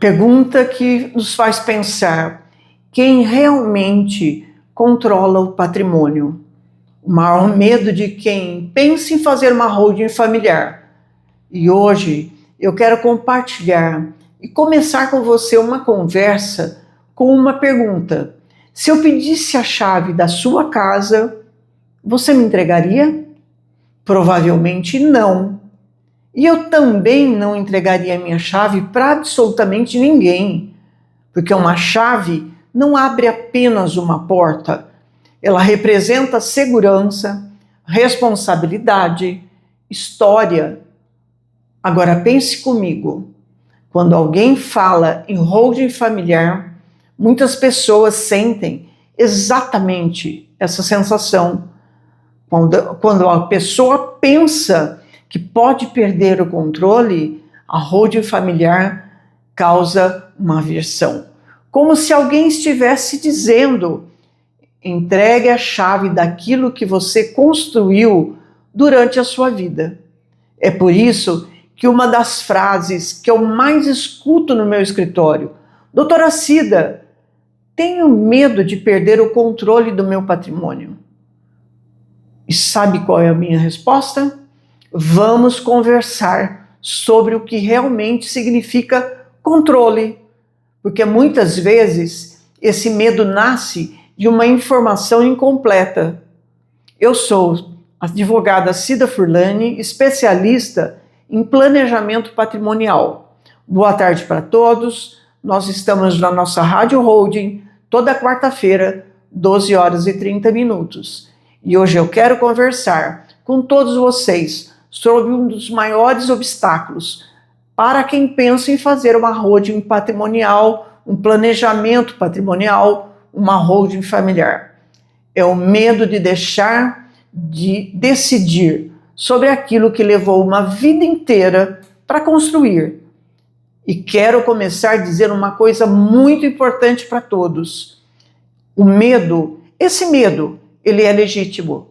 Pergunta que nos faz pensar: quem realmente controla o patrimônio? O maior medo de quem pensa em fazer uma holding familiar. E hoje eu quero compartilhar e começar com você uma conversa com uma pergunta. Se eu pedisse a chave da sua casa, você me entregaria? Provavelmente não. E eu também não entregaria a minha chave para absolutamente ninguém, porque uma chave não abre apenas uma porta, ela representa segurança, responsabilidade, história. Agora pense comigo, quando alguém fala em holding familiar, muitas pessoas sentem exatamente essa sensação. Quando a pessoa pensa que pode perder o controle, a holding familiar causa uma aversão. Como se alguém estivesse dizendo: entregue a chave daquilo que você construiu durante a sua vida. É por isso que uma das frases que eu mais escuto no meu escritório: doutora Cida, tenho medo de perder o controle do meu patrimônio. E sabe qual é a minha resposta? Vamos conversar sobre o que realmente significa controle, porque muitas vezes esse medo nasce de uma informação incompleta. Eu sou a advogada Cida Furlani, especialista em planejamento patrimonial. Boa tarde para todos. Nós estamos na nossa Rádio Holding toda quarta-feira, 12 horas e 30 minutos. E hoje eu quero conversar com todos vocês sobre um dos maiores obstáculos para quem pensa em fazer uma holding patrimonial, um planejamento patrimonial, uma holding familiar. É o medo de deixar de decidir sobre aquilo que levou uma vida inteira para construir. E quero começar dizendo uma coisa muito importante para todos. O medo, esse medo, ele é legítimo.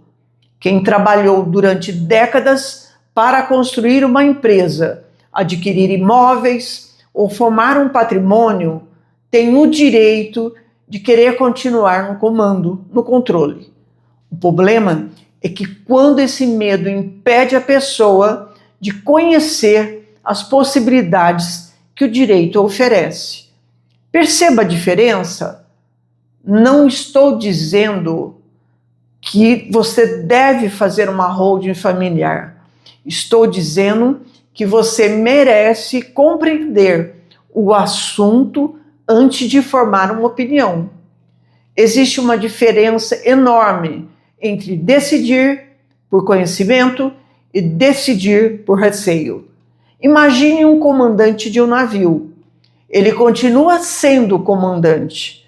Quem trabalhou durante décadas para construir uma empresa, adquirir imóveis ou formar um patrimônio, tem o direito de querer continuar no comando, no controle. O problema é que quando esse medo impede a pessoa de conhecer as possibilidades que o direito oferece. Perceba a diferença? Não estou dizendo que você deve fazer uma holding familiar. Estou dizendo que você merece compreender o assunto antes de formar uma opinião. Existe uma diferença enorme entre decidir por conhecimento e decidir por receio. Imagine um comandante de um navio. Ele continua sendo comandante,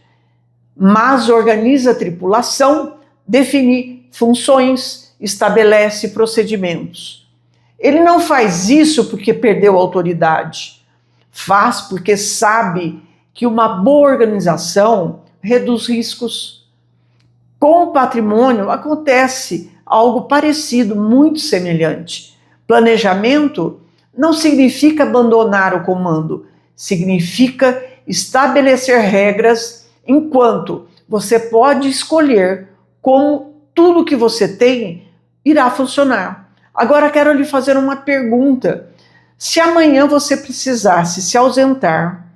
mas organiza a tripulação, define funções, estabelece procedimentos. Ele não faz isso porque perdeu a autoridade. Faz porque sabe que uma boa organização reduz riscos. Com o patrimônio acontece algo parecido, muito semelhante. Planejamento não significa abandonar o comando, significa estabelecer regras enquanto você pode escolher como tudo que você tem irá funcionar. Agora quero lhe fazer uma pergunta. Se amanhã você precisasse se ausentar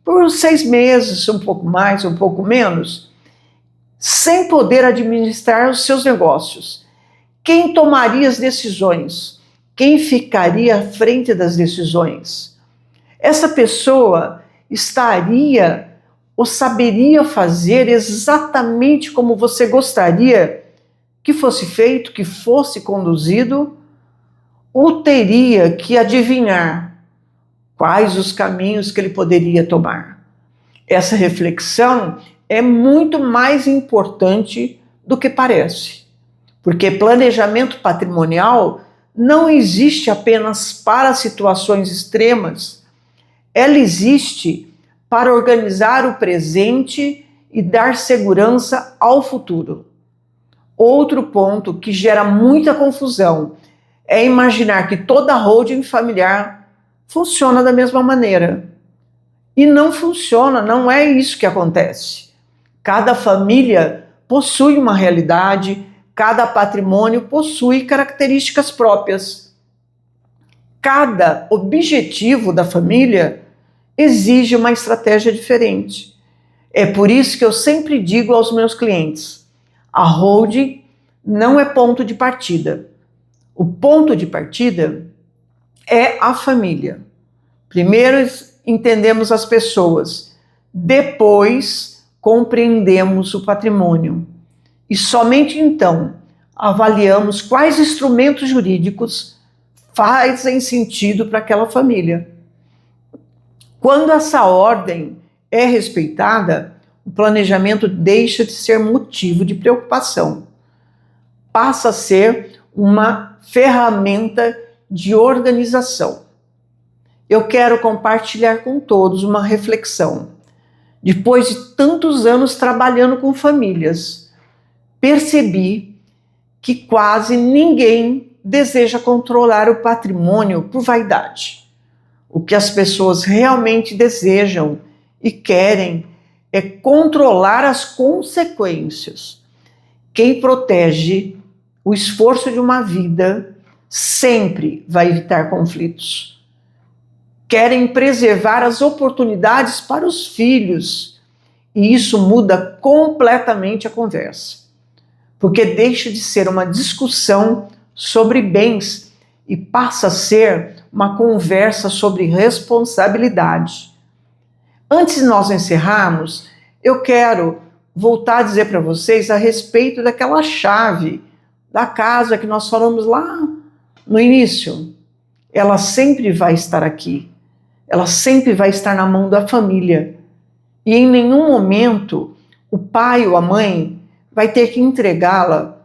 por 6 meses, um pouco mais, um pouco menos, sem poder administrar os seus negócios, quem tomaria as decisões? Quem ficaria à frente das decisões? Essa pessoa estaria ou saberia fazer exatamente como você gostaria que fosse feito, que fosse conduzido, ou teria que adivinhar quais os caminhos que ele poderia tomar? Essa reflexão é muito mais importante do que parece, porque planejamento patrimonial não existe apenas para situações extremas, ela existe para organizar o presente e dar segurança ao futuro. Outro ponto que gera muita confusão é imaginar que toda holding familiar funciona da mesma maneira. E não funciona, não é isso que acontece. Cada família possui uma realidade, cada patrimônio possui características próprias. Cada objetivo da família exige uma estratégia diferente. É por isso que eu sempre digo aos meus clientes: a holding não é ponto de partida. O ponto de partida é a família. Primeiro entendemos as pessoas, depois compreendemos o patrimônio. E somente então avaliamos quais instrumentos jurídicos fazem sentido para aquela família. Quando essa ordem é respeitada, o planejamento deixa de ser motivo de preocupação. Passa a ser uma ferramenta de organização. Eu quero compartilhar com todos uma reflexão. Depois de tantos anos trabalhando com famílias, percebi que quase ninguém deseja controlar o patrimônio por vaidade. O que as pessoas realmente desejam e querem é controlar as consequências. Quem protege o esforço de uma vida sempre vai evitar conflitos. Querem preservar as oportunidades para os filhos, e isso muda completamente a conversa, porque deixa de ser uma discussão sobre bens e passa a ser uma conversa sobre responsabilidade. Antes de nós encerrarmos, eu quero voltar a dizer para vocês a respeito daquela chave da casa que nós falamos lá no início. Ela sempre vai estar aqui. Ela sempre vai estar na mão da família. E em nenhum momento o pai ou a mãe vai ter que entregá-la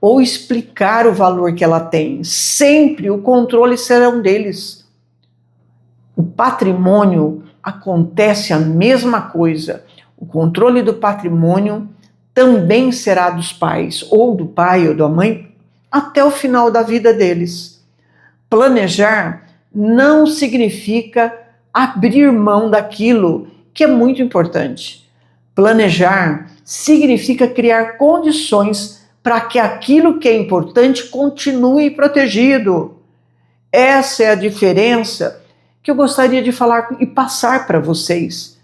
ou explicar o valor que ela tem. Sempre o controle será deles. O patrimônio acontece a mesma coisa. O controle do patrimônio também será dos pais, ou do pai ou da mãe, até o final da vida deles. Planejar não significa abrir mão daquilo que é muito importante. Planejar significa criar condições para que aquilo que é importante continue protegido. Essa é a diferença que eu gostaria de falar e passar para vocês.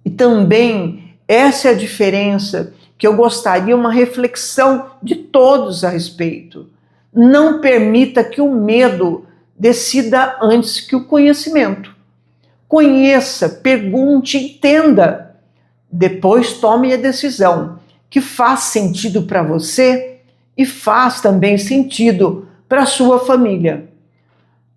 E também essa é a diferença que eu gostaria uma reflexão de todos a respeito. Não permita que o medo decida antes que o conhecimento. Conheça, pergunte, entenda. Depois tome a decisão que faz sentido para você e faz também sentido para a sua família.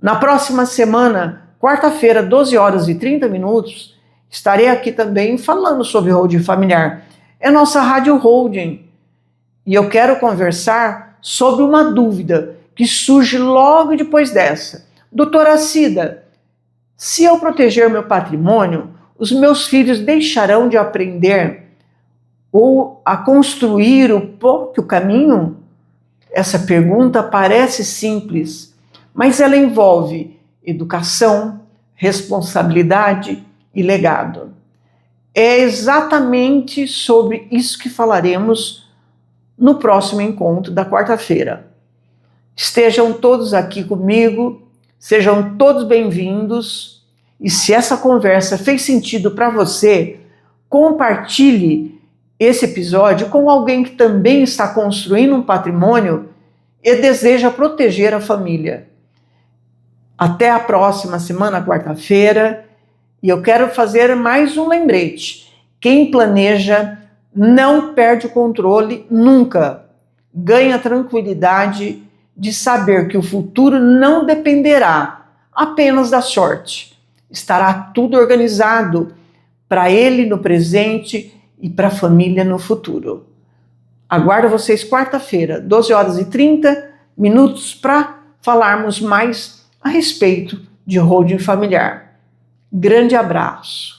Na próxima semana, quarta-feira, 12h30, estarei aqui também falando sobre holding familiar. É nossa rádio holding. E eu quero conversar sobre uma dúvida que surge logo depois dessa. Doutora Cida, se eu proteger meu patrimônio, os meus filhos deixarão de aprender ou a construir o próprio caminho? Essa pergunta parece simples, mas ela envolve educação, responsabilidade e legado. É exatamente sobre isso que falaremos no próximo encontro da quarta-feira. Estejam todos aqui comigo, sejam todos bem-vindos, e se essa conversa fez sentido para você, compartilhe esse episódio com alguém que também está construindo um patrimônio e deseja proteger a família. Até a próxima semana, quarta-feira, e eu quero fazer mais um lembrete. Quem planeja não perde o controle nunca. Ganha tranquilidade de saber que o futuro não dependerá apenas da sorte. Estará tudo organizado para ele no presente e para a família no futuro. Aguardo vocês quarta-feira, 12h30, para falarmos mais a respeito de holding familiar. Grande abraço.